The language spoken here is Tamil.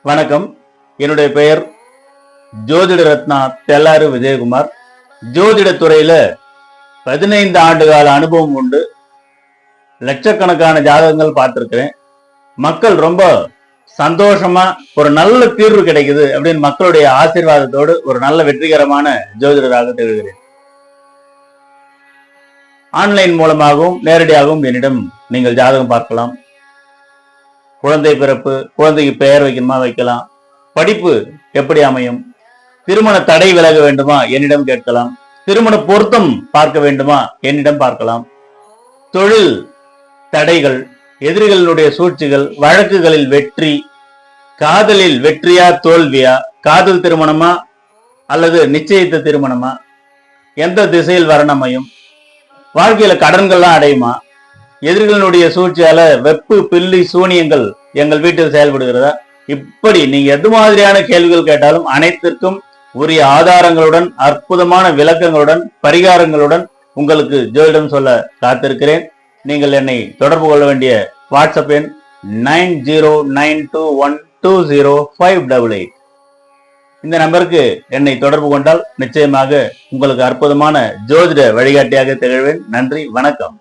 வணக்கம். என்னுடைய பெயர் ஜோதிட ரத்னா தெல்லாறு விஜயகுமார். ஜோதிட துறையில 15 ஆண்டுகால அனுபவம் உண்டு. லட்சக்கணக்கான ஜாதகங்கள் பார்த்திருக்கிறேன். மக்கள் ரொம்ப சந்தோஷமா ஒரு நல்ல தீர்வு கிடைக்குது அப்படின்னு மக்களுடைய ஆசீர்வாதத்தோடு ஒரு நல்ல வெற்றிகரமான ஜோதிடராக திகழ்கிறேன். ஆன்லைன் மூலமாகவும் நேரடியாகவும் என்னிடம் நீங்கள் ஜாதகம் பார்க்கலாம். குழந்தை பிறப்பு, குழந்தைக்கு பெயர் வைக்கணுமா வைக்கலாம், படிப்பு எப்படி அமையும், திருமண தடை விலக வேண்டுமா என்னிடம் கேட்கலாம், திருமண பொருத்தம் பார்க்க வேண்டுமா என்னிடம் பார்க்கலாம், தொழில் தடைகள், எதிரிகளுடைய சூழ்ச்சிகள், வழக்குகளில் வெற்றி, காதலில் வெற்றியா தோல்வியா, காதல் திருமணமா அல்லது நிச்சயித்த திருமணமா, எந்த திசையில் வரணும் அமையும், வாழ்க்கையில கடன்கள்லாம் அடையுமா, எதிரிகளுடைய சூழ்ச்சியால வெப்பு பில்லி சூனியங்கள் எங்கள் வீட்டில் செயல்படுகிறதா, இப்படி நீங்க எது மாதிரியான கேள்விகள் கேட்டாலும் அனைத்திற்கும் உரிய ஆதாரங்களுடன் அற்புதமான விளக்கங்களுடன் பரிகாரங்களுடன் உங்களுக்கு ஜோதிடம் சொல்ல காத்திருக்கிறேன். நீங்கள் என்னை தொடர்பு கொள்ள வேண்டிய வாட்ஸ்அப் எண் 9092120588. இந்த நம்பருக்கு என்னை தொடர்பு கொண்டால் நிச்சயமாக உங்களுக்கு அற்புதமான ஜோதிட வழிகாட்டியாக திகழ்வேன். நன்றி, வணக்கம்.